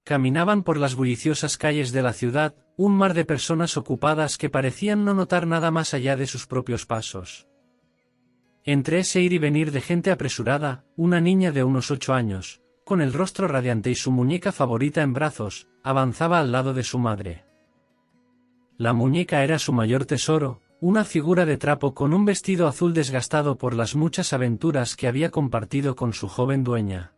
Caminaban por las bulliciosas calles de la ciudad, un mar de personas ocupadas que parecían no notar nada más allá de sus propios pasos. Entre ese ir y venir de gente apresurada, una niña de unos 8 años, con el rostro radiante y su muñeca favorita en brazos, avanzaba al lado de su madre. La muñeca era su mayor tesoro, una figura de trapo con un vestido azul desgastado por las muchas aventuras que había compartido con su joven dueña.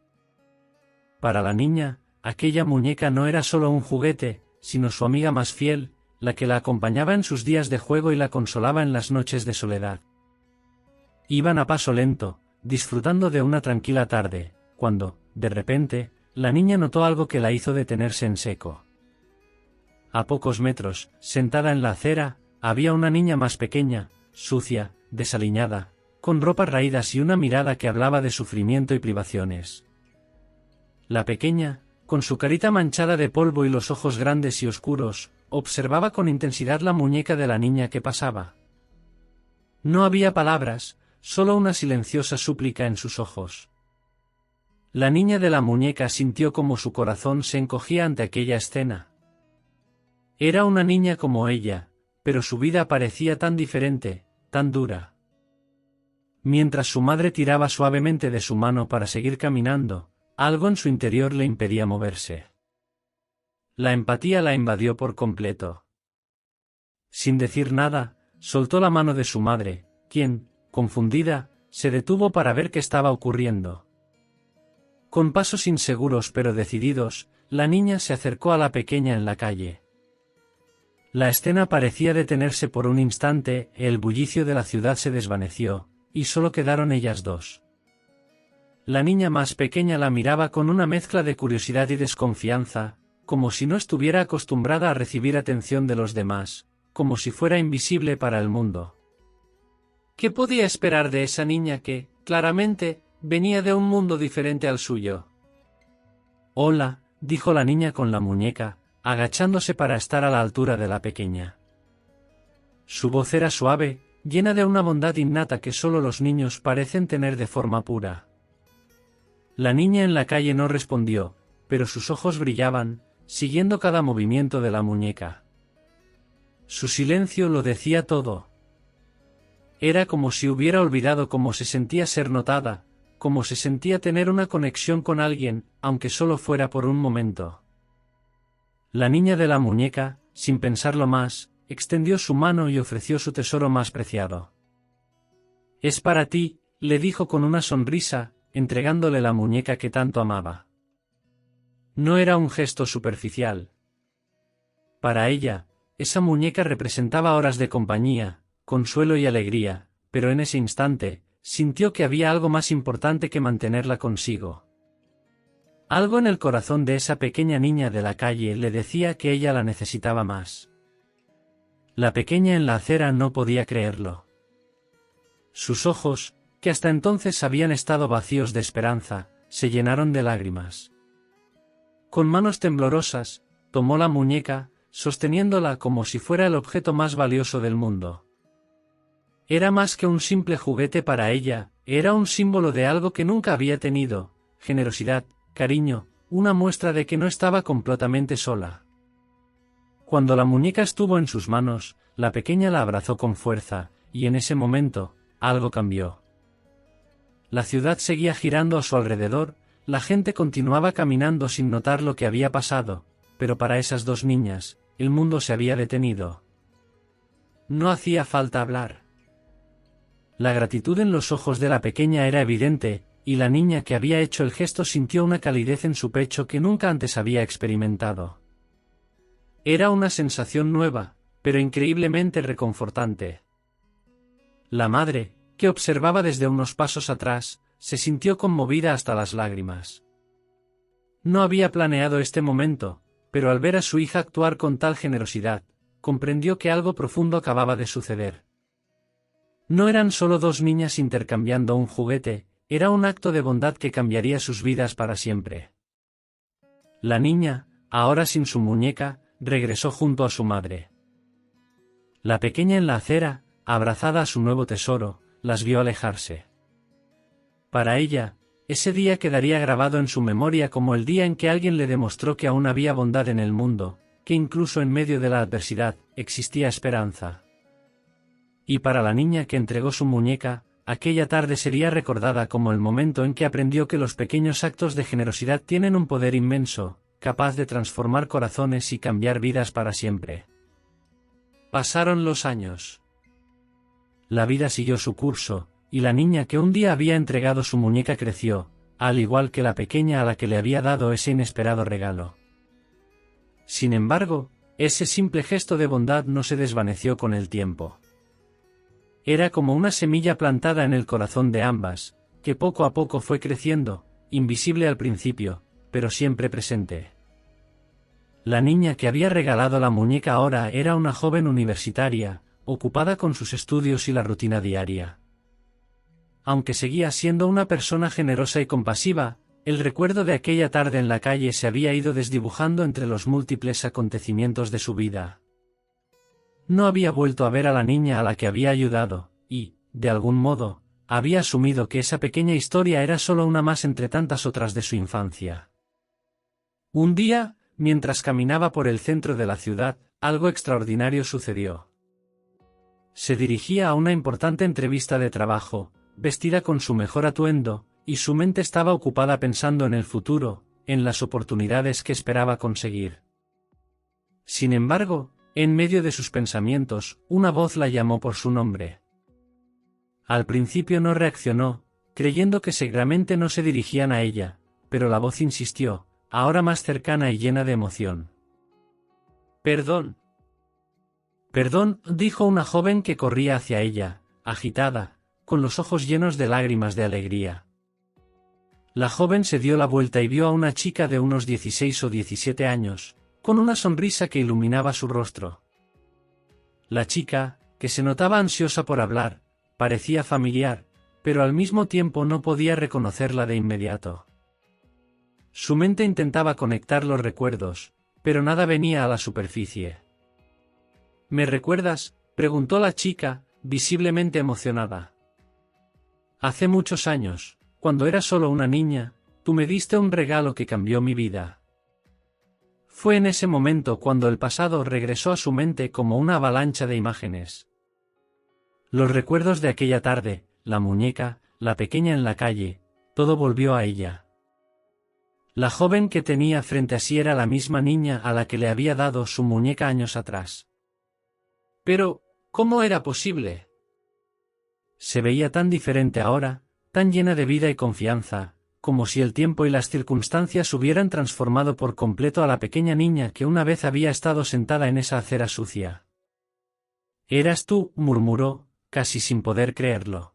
Para la niña, aquella muñeca no era solo un juguete, sino su amiga más fiel, la que la acompañaba en sus días de juego y la consolaba en las noches de soledad. Iban a paso lento, disfrutando de una tranquila tarde, cuando, de repente, la niña notó algo que la hizo detenerse en seco. A pocos metros, sentada en la acera, había una niña más pequeña, sucia, desaliñada, con ropas raídas y una mirada que hablaba de sufrimiento y privaciones. La pequeña, con su carita manchada de polvo y los ojos grandes y oscuros, observaba con intensidad la muñeca de la niña que pasaba. No había palabras, solo una silenciosa súplica en sus ojos. La niña de la muñeca sintió como su corazón se encogía ante aquella escena. Era una niña como ella, pero su vida parecía tan diferente, tan dura. Mientras su madre tiraba suavemente de su mano para seguir caminando, algo en su interior le impedía moverse. La empatía la invadió por completo. Sin decir nada, soltó la mano de su madre, quien, confundida, se detuvo para ver qué estaba ocurriendo. Con pasos inseguros pero decididos, la niña se acercó a la pequeña en la calle. La escena parecía detenerse por un instante, el bullicio de la ciudad se desvaneció, y solo quedaron ellas dos. La niña más pequeña la miraba con una mezcla de curiosidad y desconfianza, como si no estuviera acostumbrada a recibir atención de los demás, como si fuera invisible para el mundo. ¿Qué podía esperar de esa niña que, claramente, venía de un mundo diferente al suyo? «Hola», dijo la niña con la muñeca, agachándose para estar a la altura de la pequeña. Su voz era suave, llena de una bondad innata que solo los niños parecen tener de forma pura. La niña en la calle no respondió, pero sus ojos brillaban, siguiendo cada movimiento de la muñeca. Su silencio lo decía todo. Era como si hubiera olvidado cómo se sentía ser notada, cómo se sentía tener una conexión con alguien, aunque solo fuera por un momento. La niña de la muñeca, sin pensarlo más, extendió su mano y ofreció su tesoro más preciado. «Es para ti», le dijo con una sonrisa, entregándole la muñeca que tanto amaba. No era un gesto superficial. Para ella, esa muñeca representaba horas de compañía, consuelo y alegría, pero en ese instante, sintió que había algo más importante que mantenerla consigo. Algo en el corazón de esa pequeña niña de la calle le decía que ella la necesitaba más. La pequeña en la acera no podía creerlo. Sus ojos, que hasta entonces habían estado vacíos de esperanza, se llenaron de lágrimas. Con manos temblorosas, tomó la muñeca, sosteniéndola como si fuera el objeto más valioso del mundo. Era más que un simple juguete para ella, era un símbolo de algo que nunca había tenido: generosidad, cariño, una muestra de que no estaba completamente sola. Cuando la muñeca estuvo en sus manos, la pequeña la abrazó con fuerza, y en ese momento, algo cambió. La ciudad seguía girando a su alrededor, la gente continuaba caminando sin notar lo que había pasado, pero para esas dos niñas, el mundo se había detenido. No hacía falta hablar. La gratitud en los ojos de la pequeña era evidente, y la niña que había hecho el gesto sintió una calidez en su pecho que nunca antes había experimentado. Era una sensación nueva, pero increíblemente reconfortante. La madre, que observaba desde unos pasos atrás, se sintió conmovida hasta las lágrimas. No había planeado este momento, pero al ver a su hija actuar con tal generosidad, comprendió que algo profundo acababa de suceder. No eran solo dos niñas intercambiando un juguete, era un acto de bondad que cambiaría sus vidas para siempre. La niña, ahora sin su muñeca, regresó junto a su madre. La pequeña en la acera, abrazada a su nuevo tesoro, las vio alejarse. Para ella, ese día quedaría grabado en su memoria como el día en que alguien le demostró que aún había bondad en el mundo, que incluso en medio de la adversidad, existía esperanza. Y para la niña que entregó su muñeca, aquella tarde sería recordada como el momento en que aprendió que los pequeños actos de generosidad tienen un poder inmenso, capaz de transformar corazones y cambiar vidas para siempre. Pasaron los años. La vida siguió su curso, y la niña que un día había entregado su muñeca creció, al igual que la pequeña a la que le había dado ese inesperado regalo. Sin embargo, ese simple gesto de bondad no se desvaneció con el tiempo. Era como una semilla plantada en el corazón de ambas, que poco a poco fue creciendo, invisible al principio, pero siempre presente. La niña que había regalado la muñeca ahora era una joven universitaria, ocupada con sus estudios y la rutina diaria. Aunque seguía siendo una persona generosa y compasiva, el recuerdo de aquella tarde en la calle se había ido desdibujando entre los múltiples acontecimientos de su vida. No había vuelto a ver a la niña a la que había ayudado, y, de algún modo, había asumido que esa pequeña historia era solo una más entre tantas otras de su infancia. Un día, mientras caminaba por el centro de la ciudad, algo extraordinario sucedió. Se dirigía a una importante entrevista de trabajo, vestida con su mejor atuendo, y su mente estaba ocupada pensando en el futuro, en las oportunidades que esperaba conseguir. Sin embargo, en medio de sus pensamientos, una voz la llamó por su nombre. Al principio no reaccionó, creyendo que seguramente no se dirigían a ella, pero la voz insistió, ahora más cercana y llena de emoción. «Perdón». «Perdón», dijo una joven que corría hacia ella, agitada, con los ojos llenos de lágrimas de alegría. La joven se dio la vuelta y vio a una chica de unos 16 o 17 años, con una sonrisa que iluminaba su rostro. La chica, que se notaba ansiosa por hablar, parecía familiar, pero al mismo tiempo no podía reconocerla de inmediato. Su mente intentaba conectar los recuerdos, pero nada venía a la superficie. «¿Me recuerdas?», preguntó la chica, visiblemente emocionada. «Hace muchos años, cuando era solo una niña, tú me diste un regalo que cambió mi vida». Fue en ese momento cuando el pasado regresó a su mente como una avalancha de imágenes. Los recuerdos de aquella tarde, la muñeca, la pequeña en la calle, todo volvió a ella. La joven que tenía frente a sí era la misma niña a la que le había dado su muñeca años atrás. Pero, ¿cómo era posible? Se veía tan diferente ahora, tan llena de vida y confianza, como si el tiempo y las circunstancias hubieran transformado por completo a la pequeña niña que una vez había estado sentada en esa acera sucia. «¿Eras tú?», murmuró, casi sin poder creerlo.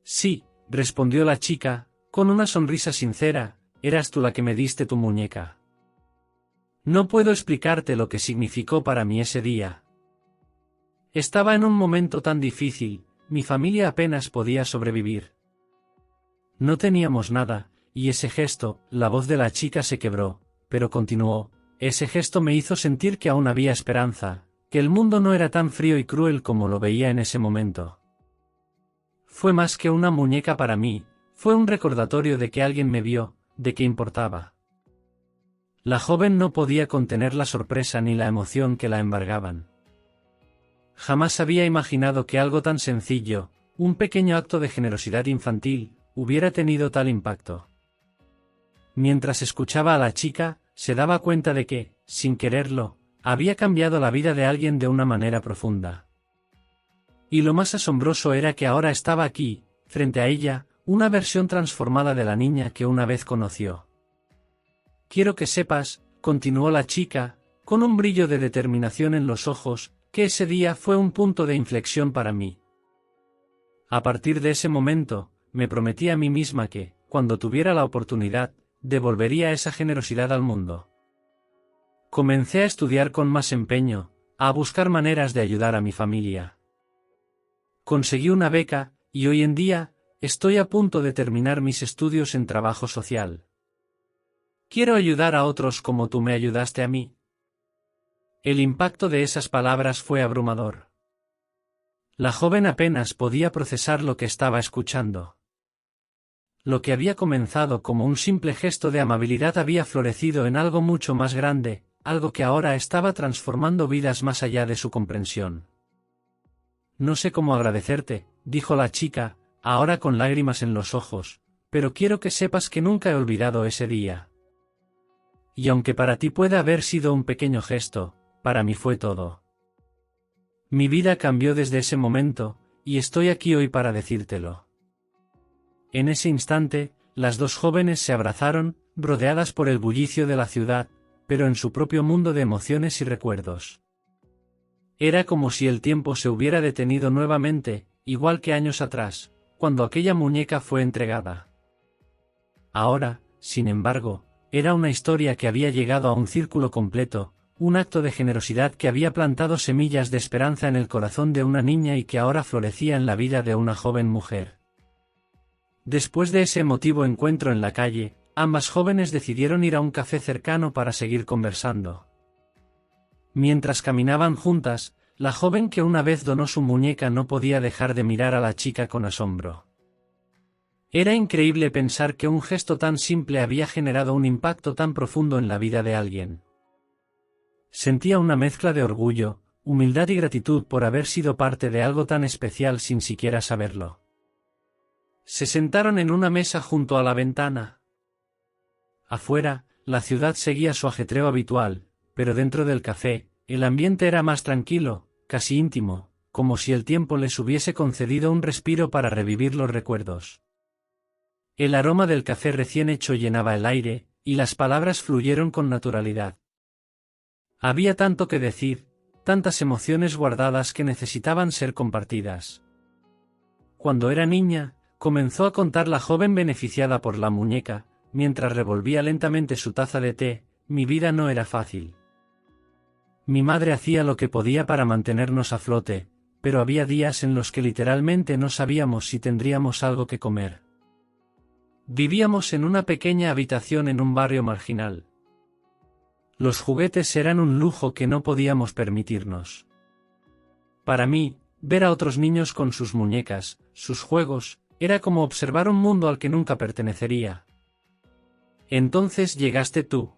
«Sí», respondió la chica, con una sonrisa sincera, «eras tú la que me diste tu muñeca». No puedo explicarte lo que significó para mí ese día. Estaba en un momento tan difícil, mi familia apenas podía sobrevivir. No teníamos nada, y ese gesto, la voz de la chica se quebró, pero continuó, ese gesto me hizo sentir que aún había esperanza, que el mundo no era tan frío y cruel como lo veía en ese momento. Fue más que una muñeca para mí, fue un recordatorio de que alguien me vio, de que importaba. La joven no podía contener la sorpresa ni la emoción que la embargaban. Jamás había imaginado que algo tan sencillo, un pequeño acto de generosidad infantil, hubiera tenido tal impacto. Mientras escuchaba a la chica, se daba cuenta de que, sin quererlo, había cambiado la vida de alguien de una manera profunda. Y lo más asombroso era que ahora estaba aquí, frente a ella, una versión transformada de la niña que una vez conoció. «Quiero que sepas», continuó la chica, con un brillo de determinación en los ojos, que ese día fue un punto de inflexión para mí. A partir de ese momento, me prometí a mí misma que, cuando tuviera la oportunidad, devolvería esa generosidad al mundo. Comencé a estudiar con más empeño, a buscar maneras de ayudar a mi familia. Conseguí una beca, y hoy en día, estoy a punto de terminar mis estudios en trabajo social. Quiero ayudar a otros como tú me ayudaste a mí. El impacto de esas palabras fue abrumador. La joven apenas podía procesar lo que estaba escuchando. Lo que había comenzado como un simple gesto de amabilidad había florecido en algo mucho más grande, algo que ahora estaba transformando vidas más allá de su comprensión. No sé cómo agradecerte, dijo la chica, ahora con lágrimas en los ojos, pero quiero que sepas que nunca he olvidado ese día. Y aunque para ti pueda haber sido un pequeño gesto, para mí fue todo. Mi vida cambió desde ese momento, y estoy aquí hoy para decírtelo. En ese instante, las dos jóvenes se abrazaron, rodeadas por el bullicio de la ciudad, pero en su propio mundo de emociones y recuerdos. Era como si el tiempo se hubiera detenido nuevamente, igual que años atrás, cuando aquella muñeca fue entregada. Ahora, sin embargo, era una historia que había llegado a un círculo completo, un acto de generosidad que había plantado semillas de esperanza en el corazón de una niña y que ahora florecía en la vida de una joven mujer. Después de ese emotivo encuentro en la calle, ambas jóvenes decidieron ir a un café cercano para seguir conversando. Mientras caminaban juntas, la joven que una vez donó su muñeca no podía dejar de mirar a la chica con asombro. Era increíble pensar que un gesto tan simple había generado un impacto tan profundo en la vida de alguien. Sentía una mezcla de orgullo, humildad y gratitud por haber sido parte de algo tan especial sin siquiera saberlo. Se sentaron en una mesa junto a la ventana. Afuera, la ciudad seguía su ajetreo habitual, pero dentro del café, el ambiente era más tranquilo, casi íntimo, como si el tiempo les hubiese concedido un respiro para revivir los recuerdos. El aroma del café recién hecho llenaba el aire, y las palabras fluyeron con naturalidad. Había tanto que decir, tantas emociones guardadas que necesitaban ser compartidas. Cuando era niña, comenzó a contar la joven beneficiada por la muñeca, mientras revolvía lentamente su taza de té, mi vida no era fácil. Mi madre hacía lo que podía para mantenernos a flote, pero había días en los que literalmente no sabíamos si tendríamos algo que comer. Vivíamos en una pequeña habitación en un barrio marginal. Los juguetes eran un lujo que no podíamos permitirnos. Para mí, ver a otros niños con sus muñecas, sus juegos, era como observar un mundo al que nunca pertenecería. Entonces llegaste tú.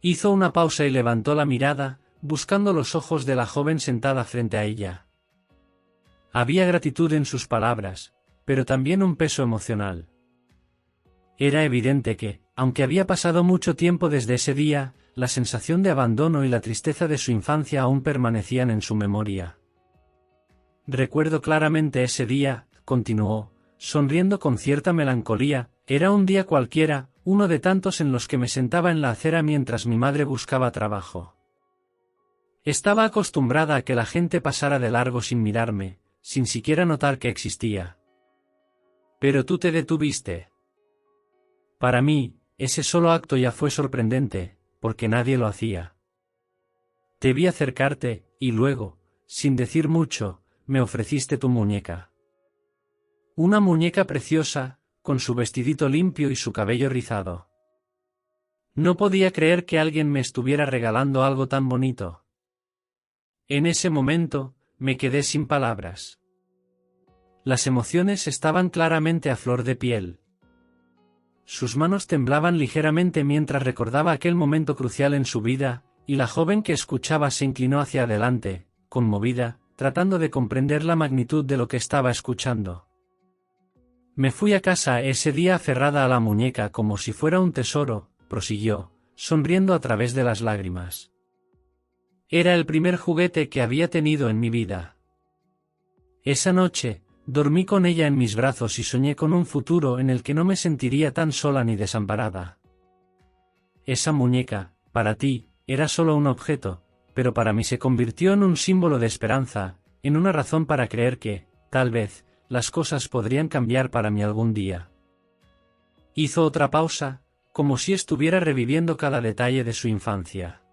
Hizo una pausa y levantó la mirada, buscando los ojos de la joven sentada frente a ella. Había gratitud en sus palabras, pero también un peso emocional. Era evidente que, aunque había pasado mucho tiempo desde ese día, la sensación de abandono y la tristeza de su infancia aún permanecían en su memoria. Recuerdo claramente ese día, continuó, sonriendo con cierta melancolía, era un día cualquiera, uno de tantos en los que me sentaba en la acera mientras mi madre buscaba trabajo. Estaba acostumbrada a que la gente pasara de largo sin mirarme, sin siquiera notar que existía. Pero tú te detuviste. Para mí, ese solo acto ya fue sorprendente, porque nadie lo hacía. Te vi acercarte, y luego, sin decir mucho, me ofreciste tu muñeca. Una muñeca preciosa, con su vestidito limpio y su cabello rizado. No podía creer que alguien me estuviera regalando algo tan bonito. En ese momento, me quedé sin palabras. Las emociones estaban claramente a flor de piel. Sus manos temblaban ligeramente mientras recordaba aquel momento crucial en su vida, y la joven que escuchaba se inclinó hacia adelante, conmovida, tratando de comprender la magnitud de lo que estaba escuchando. Me fui a casa ese día aferrada a la muñeca como si fuera un tesoro, prosiguió, sonriendo a través de las lágrimas. Era el primer juguete que había tenido en mi vida. Esa noche, dormí con ella en mis brazos y soñé con un futuro en el que no me sentiría tan sola ni desamparada. Esa muñeca, para ti, era solo un objeto, pero para mí se convirtió en un símbolo de esperanza, en una razón para creer que, tal vez, las cosas podrían cambiar para mí algún día. Hizo otra pausa, como si estuviera reviviendo cada detalle de su infancia.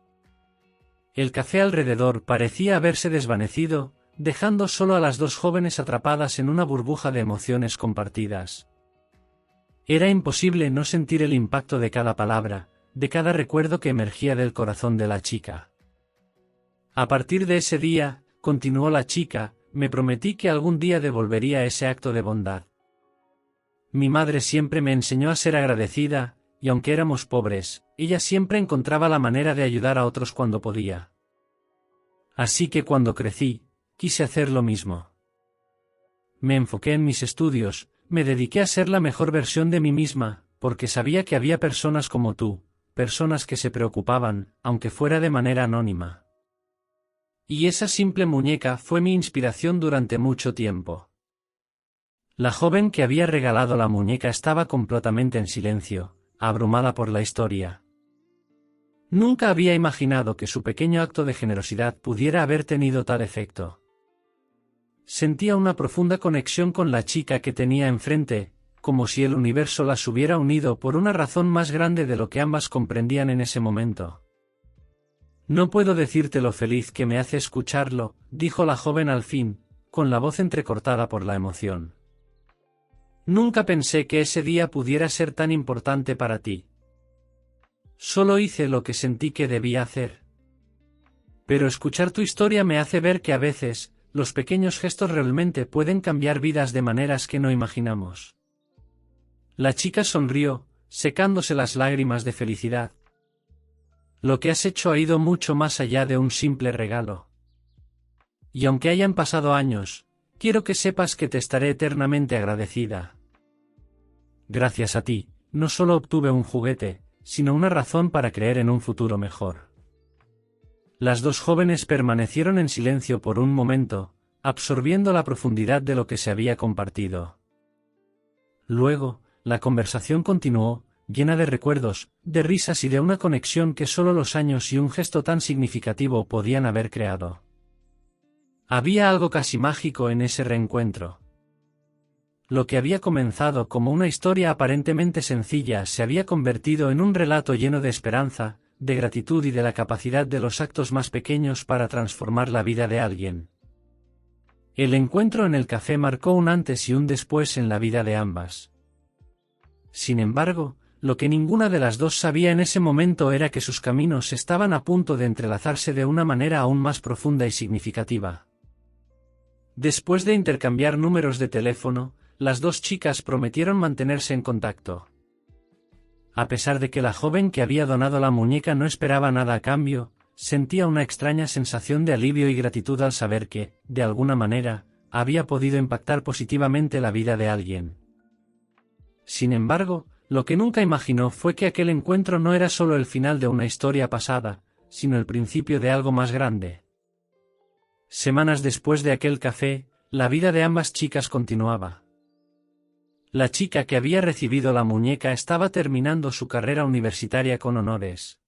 El café alrededor parecía haberse desvanecido, dejando solo a las dos jóvenes atrapadas en una burbuja de emociones compartidas. Era imposible no sentir el impacto de cada palabra, de cada recuerdo que emergía del corazón de la chica. A partir de ese día, continuó la chica, me prometí que algún día devolvería ese acto de bondad. Mi madre siempre me enseñó a ser agradecida, y aunque éramos pobres, ella siempre encontraba la manera de ayudar a otros cuando podía. Así que cuando crecí, quise hacer lo mismo. Me enfoqué en mis estudios, me dediqué a ser la mejor versión de mí misma, porque sabía que había personas como tú, personas que se preocupaban, aunque fuera de manera anónima. Y esa simple muñeca fue mi inspiración durante mucho tiempo. La joven que había regalado la muñeca estaba completamente en silencio, abrumada por la historia. Nunca había imaginado que su pequeño acto de generosidad pudiera haber tenido tal efecto. Sentía una profunda conexión con la chica que tenía enfrente, como si el universo las hubiera unido por una razón más grande de lo que ambas comprendían en ese momento. No puedo decirte lo feliz que me hace escucharlo, dijo la joven al fin, con la voz entrecortada por la emoción. Nunca pensé que ese día pudiera ser tan importante para ti. Solo hice lo que sentí que debía hacer. Pero escuchar tu historia me hace ver que a veces, los pequeños gestos realmente pueden cambiar vidas de maneras que no imaginamos. La chica sonrió, secándose las lágrimas de felicidad. Lo que has hecho ha ido mucho más allá de un simple regalo. Y aunque hayan pasado años, quiero que sepas que te estaré eternamente agradecida. Gracias a ti, no solo obtuve un juguete, sino una razón para creer en un futuro mejor. Las dos jóvenes permanecieron en silencio por un momento, absorbiendo la profundidad de lo que se había compartido. Luego, la conversación continuó, llena de recuerdos, de risas y de una conexión que solo los años y un gesto tan significativo podían haber creado. Había algo casi mágico en ese reencuentro. Lo que había comenzado como una historia aparentemente sencilla se había convertido en un relato lleno de esperanza, de gratitud y de la capacidad de los actos más pequeños para transformar la vida de alguien. El encuentro en el café marcó un antes y un después en la vida de ambas. Sin embargo, lo que ninguna de las dos sabía en ese momento era que sus caminos estaban a punto de entrelazarse de una manera aún más profunda y significativa. Después de intercambiar números de teléfono, las dos chicas prometieron mantenerse en contacto. A pesar de que la joven que había donado la muñeca no esperaba nada a cambio, sentía una extraña sensación de alivio y gratitud al saber que, de alguna manera, había podido impactar positivamente la vida de alguien. Sin embargo, lo que nunca imaginó fue que aquel encuentro no era solo el final de una historia pasada, sino el principio de algo más grande. Semanas después de aquel café, la vida de ambas chicas continuaba. La chica que había recibido la muñeca estaba terminando su carrera universitaria con honores.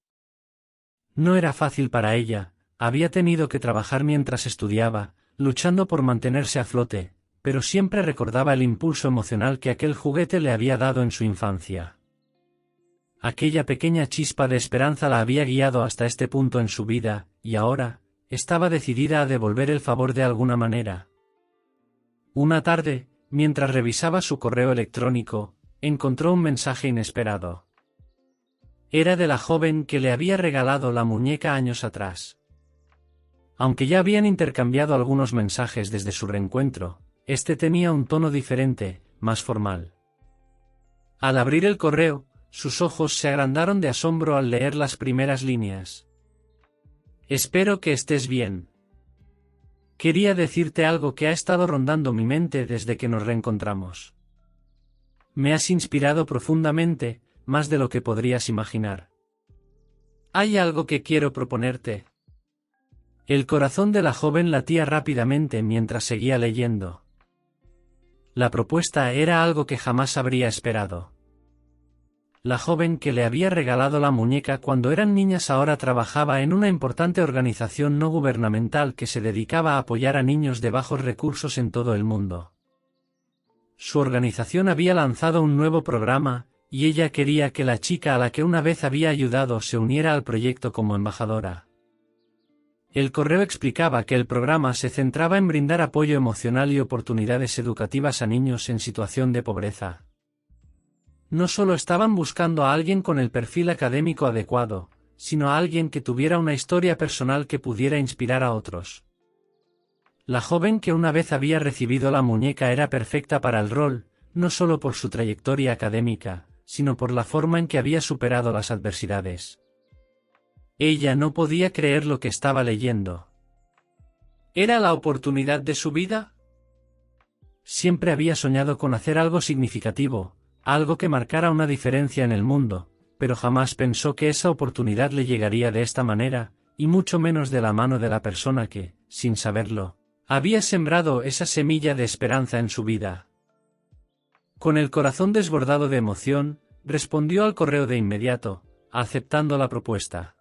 No era fácil para ella, había tenido que trabajar mientras estudiaba, luchando por mantenerse a flote, pero siempre recordaba el impulso emocional que aquel juguete le había dado en su infancia. Aquella pequeña chispa de esperanza la había guiado hasta este punto en su vida, y ahora, estaba decidida a devolver el favor de alguna manera. Una tarde, mientras revisaba su correo electrónico, encontró un mensaje inesperado. Era de la joven que le había regalado la muñeca años atrás. Aunque ya habían intercambiado algunos mensajes desde su reencuentro, este tenía un tono diferente, más formal. Al abrir el correo, sus ojos se agrandaron de asombro al leer las primeras líneas. Espero que estés bien. Quería decirte algo que ha estado rondando mi mente desde que nos reencontramos. Me has inspirado profundamente, más de lo que podrías imaginar. Hay algo que quiero proponerte. El corazón de la joven latía rápidamente mientras seguía leyendo. La propuesta era algo que jamás habría esperado. La joven que le había regalado la muñeca cuando eran niñas ahora trabajaba en una importante organización no gubernamental que se dedicaba a apoyar a niños de bajos recursos en todo el mundo. Su organización había lanzado un nuevo programa, y ella quería que la chica a la que una vez había ayudado se uniera al proyecto como embajadora. El correo explicaba que el programa se centraba en brindar apoyo emocional y oportunidades educativas a niños en situación de pobreza. No solo estaban buscando a alguien con el perfil académico adecuado, sino a alguien que tuviera una historia personal que pudiera inspirar a otros. La joven que una vez había recibido la muñeca era perfecta para el rol, no solo por su trayectoria académica, sino por la forma en que había superado las adversidades. Ella no podía creer lo que estaba leyendo. ¿Era la oportunidad de su vida? Siempre había soñado con hacer algo significativo, algo que marcara una diferencia en el mundo, pero jamás pensó que esa oportunidad le llegaría de esta manera, y mucho menos de la mano de la persona que, sin saberlo, había sembrado esa semilla de esperanza en su vida. Con el corazón desbordado de emoción, respondió al correo de inmediato, aceptando la propuesta.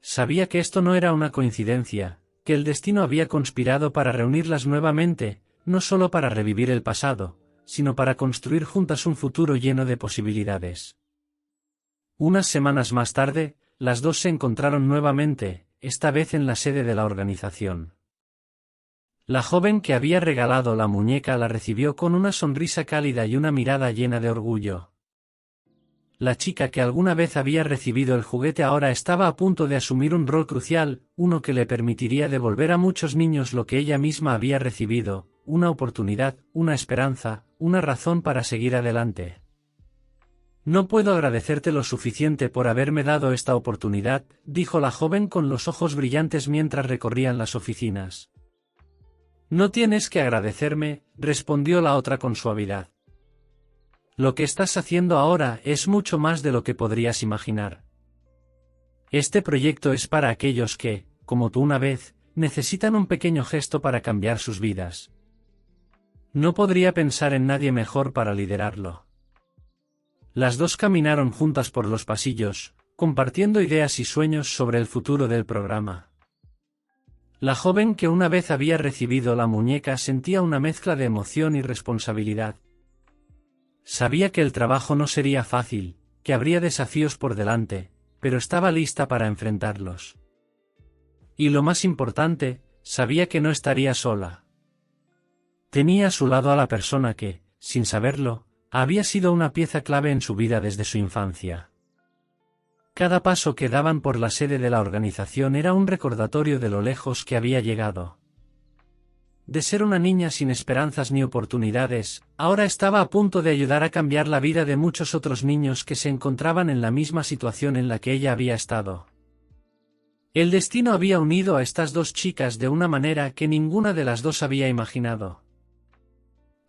Sabía que esto no era una coincidencia, que el destino había conspirado para reunirlas nuevamente, no solo para revivir el pasado, sino para construir juntas un futuro lleno de posibilidades. Unas semanas más tarde, las dos se encontraron nuevamente, esta vez en la sede de la organización. La joven que había regalado la muñeca la recibió con una sonrisa cálida y una mirada llena de orgullo. La chica que alguna vez había recibido el juguete ahora estaba a punto de asumir un rol crucial, uno que le permitiría devolver a muchos niños lo que ella misma había recibido, una oportunidad, una esperanza, una razón para seguir adelante. No puedo agradecerte lo suficiente por haberme dado esta oportunidad, dijo la joven con los ojos brillantes mientras recorrían las oficinas. No tienes que agradecerme, respondió la otra con suavidad. Lo que estás haciendo ahora es mucho más de lo que podrías imaginar. Este proyecto es para aquellos que, como tú una vez, necesitan un pequeño gesto para cambiar sus vidas. No podría pensar en nadie mejor para liderarlo. Las dos caminaron juntas por los pasillos, compartiendo ideas y sueños sobre el futuro del programa. La joven que una vez había recibido la muñeca sentía una mezcla de emoción y responsabilidad. Sabía que el trabajo no sería fácil, que habría desafíos por delante, pero estaba lista para enfrentarlos. Y lo más importante, sabía que no estaría sola. Tenía a su lado a la persona que, sin saberlo, había sido una pieza clave en su vida desde su infancia. Cada paso que daban por la sede de la organización era un recordatorio de lo lejos que había llegado. De ser una niña sin esperanzas ni oportunidades, ahora estaba a punto de ayudar a cambiar la vida de muchos otros niños que se encontraban en la misma situación en la que ella había estado. El destino había unido a estas dos chicas de una manera que ninguna de las dos había imaginado.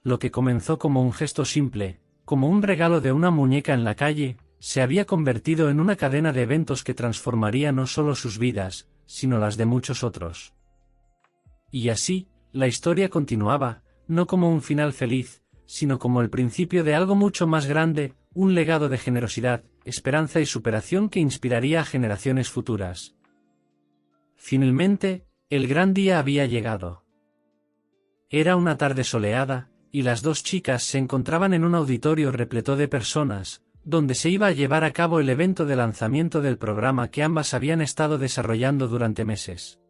Lo que comenzó como un gesto simple, como un regalo de una muñeca en la calle, se había convertido en una cadena de eventos que transformaría no solo sus vidas, sino las de muchos otros. Y así, la historia continuaba, no como un final feliz, sino como el principio de algo mucho más grande, un legado de generosidad, esperanza y superación que inspiraría a generaciones futuras. Finalmente, el gran día había llegado. Era una tarde soleada, y las dos chicas se encontraban en un auditorio repleto de personas, donde se iba a llevar a cabo el evento de lanzamiento del programa que ambas habían estado desarrollando durante meses.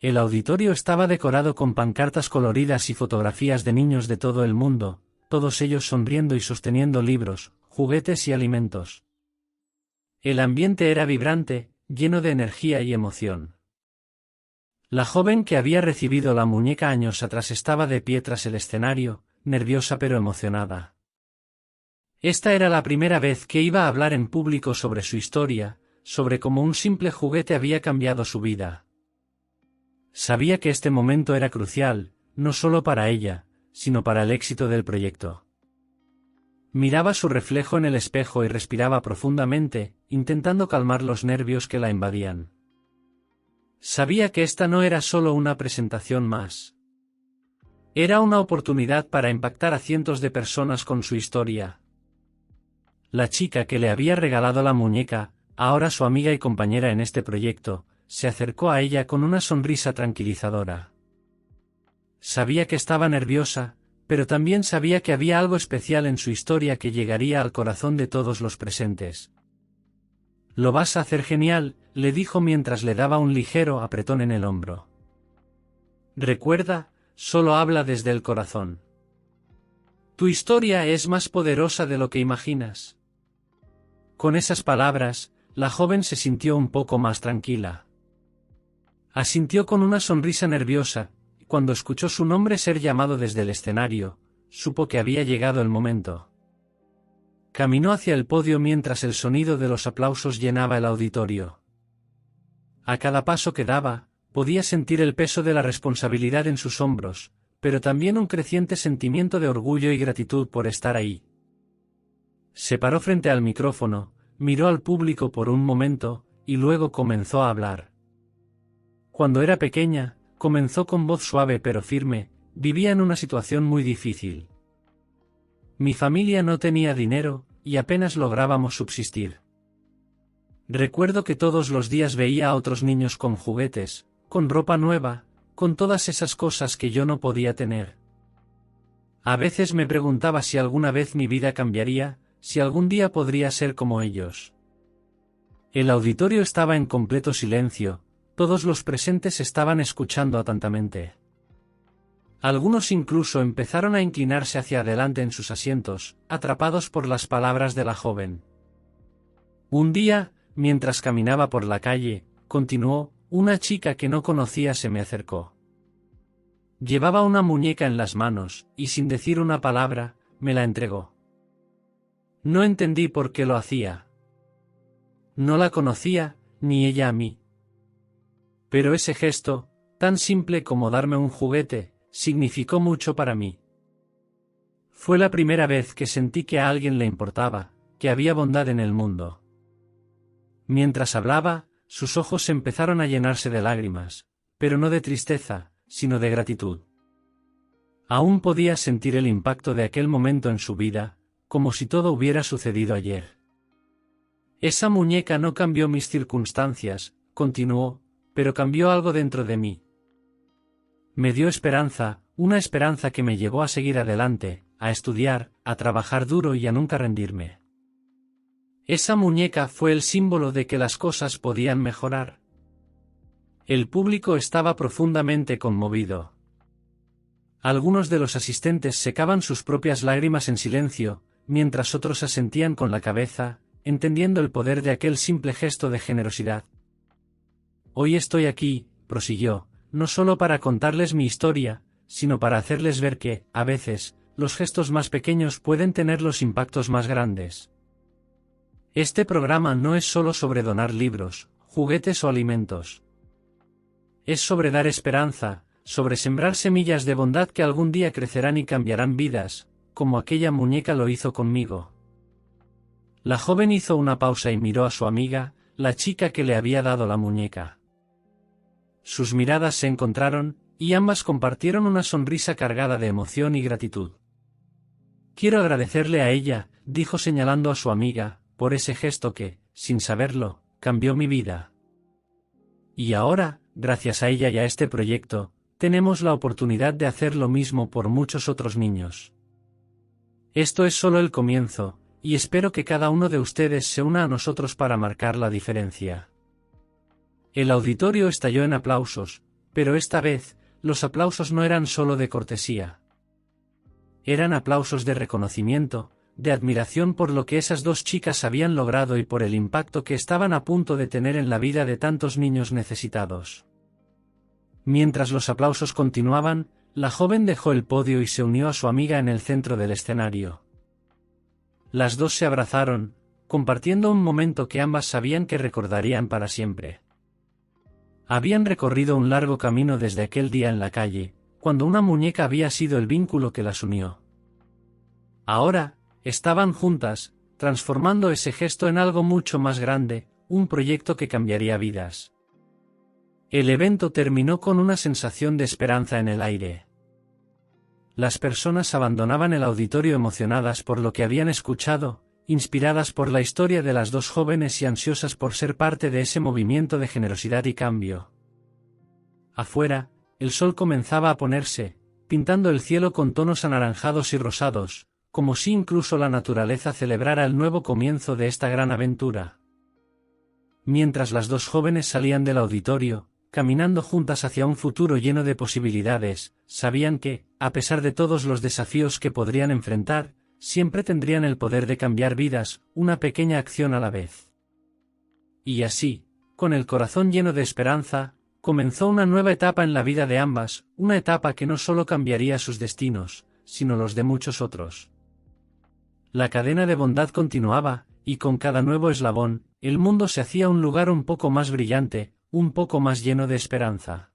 El auditorio estaba decorado con pancartas coloridas y fotografías de niños de todo el mundo, todos ellos sonriendo y sosteniendo libros, juguetes y alimentos. El ambiente era vibrante, lleno de energía y emoción. La joven que había recibido la muñeca años atrás estaba de pie tras el escenario, nerviosa pero emocionada. Esta era la primera vez que iba a hablar en público sobre su historia, sobre cómo un simple juguete había cambiado su vida. Sabía que este momento era crucial, no solo para ella, sino para el éxito del proyecto. Miraba su reflejo en el espejo y respiraba profundamente, intentando calmar los nervios que la invadían. Sabía que esta no era solo una presentación más. Era una oportunidad para impactar a cientos de personas con su historia. La chica que le había regalado la muñeca, ahora su amiga y compañera en este proyecto, se acercó a ella con una sonrisa tranquilizadora. Sabía que estaba nerviosa, pero también sabía que había algo especial en su historia que llegaría al corazón de todos los presentes. «Lo vas a hacer genial», le dijo mientras le daba un ligero apretón en el hombro. «Recuerda, solo habla desde el corazón. Tu historia es más poderosa de lo que imaginas». Con esas palabras, la joven se sintió un poco más tranquila. Asintió con una sonrisa nerviosa, y cuando escuchó su nombre ser llamado desde el escenario, supo que había llegado el momento. Caminó hacia el podio mientras el sonido de los aplausos llenaba el auditorio. A cada paso que daba, podía sentir el peso de la responsabilidad en sus hombros, pero también un creciente sentimiento de orgullo y gratitud por estar ahí. Se paró frente al micrófono, miró al público por un momento, y luego comenzó a hablar. Cuando era pequeña, comenzó con voz suave pero firme, vivía en una situación muy difícil. Mi familia no tenía dinero, y apenas lográbamos subsistir. Recuerdo que todos los días veía a otros niños con juguetes, con ropa nueva, con todas esas cosas que yo no podía tener. A veces me preguntaba si alguna vez mi vida cambiaría, si algún día podría ser como ellos. El auditorio estaba en completo silencio, todos los presentes estaban escuchando atentamente. Algunos incluso empezaron a inclinarse hacia adelante en sus asientos, atrapados por las palabras de la joven. Un día, mientras caminaba por la calle, continuó, una chica que no conocía se me acercó. Llevaba una muñeca en las manos, y sin decir una palabra, me la entregó. No entendí por qué lo hacía. No la conocía, ni ella a mí. Pero ese gesto, tan simple como darme un juguete, significó mucho para mí. Fue la primera vez que sentí que a alguien le importaba, que había bondad en el mundo. Mientras hablaba, sus ojos empezaron a llenarse de lágrimas, pero no de tristeza, sino de gratitud. Aún podía sentir el impacto de aquel momento en su vida, como si todo hubiera sucedido ayer. Esa muñeca no cambió mis circunstancias, continuó, pero cambió algo dentro de mí. Me dio esperanza, una esperanza que me llevó a seguir adelante, a estudiar, a trabajar duro y a nunca rendirme. Esa muñeca fue el símbolo de que las cosas podían mejorar. El público estaba profundamente conmovido. Algunos de los asistentes secaban sus propias lágrimas en silencio, mientras otros asentían con la cabeza, entendiendo el poder de aquel simple gesto de generosidad. Hoy estoy aquí, prosiguió, no solo para contarles mi historia, sino para hacerles ver que, a veces, los gestos más pequeños pueden tener los impactos más grandes. Este programa no es solo sobre donar libros, juguetes o alimentos. Es sobre dar esperanza, sobre sembrar semillas de bondad que algún día crecerán y cambiarán vidas, como aquella muñeca lo hizo conmigo. La joven hizo una pausa y miró a su amiga, la chica que le había dado la muñeca. Sus miradas se encontraron, y ambas compartieron una sonrisa cargada de emoción y gratitud. Quiero agradecerle a ella, dijo señalando a su amiga, por ese gesto que, sin saberlo, cambió mi vida. Y ahora, gracias a ella y a este proyecto, tenemos la oportunidad de hacer lo mismo por muchos otros niños. Esto es solo el comienzo, y espero que cada uno de ustedes se una a nosotros para marcar la diferencia. El auditorio estalló en aplausos, pero esta vez, los aplausos no eran solo de cortesía. Eran aplausos de reconocimiento, de admiración por lo que esas dos chicas habían logrado y por el impacto que estaban a punto de tener en la vida de tantos niños necesitados. Mientras los aplausos continuaban, la joven dejó el podio y se unió a su amiga en el centro del escenario. Las dos se abrazaron, compartiendo un momento que ambas sabían que recordarían para siempre. Habían recorrido un largo camino desde aquel día en la calle, cuando una muñeca había sido el vínculo que las unió. Ahora, estaban juntas, transformando ese gesto en algo mucho más grande, un proyecto que cambiaría vidas. El evento terminó con una sensación de esperanza en el aire. Las personas abandonaban el auditorio emocionadas por lo que habían escuchado, inspiradas por la historia de las dos jóvenes y ansiosas por ser parte de ese movimiento de generosidad y cambio. Afuera, el sol comenzaba a ponerse, pintando el cielo con tonos anaranjados y rosados, como si incluso la naturaleza celebrara el nuevo comienzo de esta gran aventura. Mientras las dos jóvenes salían del auditorio, caminando juntas hacia un futuro lleno de posibilidades, sabían que, a pesar de todos los desafíos que podrían enfrentar, siempre tendrían el poder de cambiar vidas, una pequeña acción a la vez. Y así, con el corazón lleno de esperanza, comenzó una nueva etapa en la vida de ambas, una etapa que no solo cambiaría sus destinos, sino los de muchos otros. La cadena de bondad continuaba, y con cada nuevo eslabón, el mundo se hacía un lugar un poco más brillante, un poco más lleno de esperanza.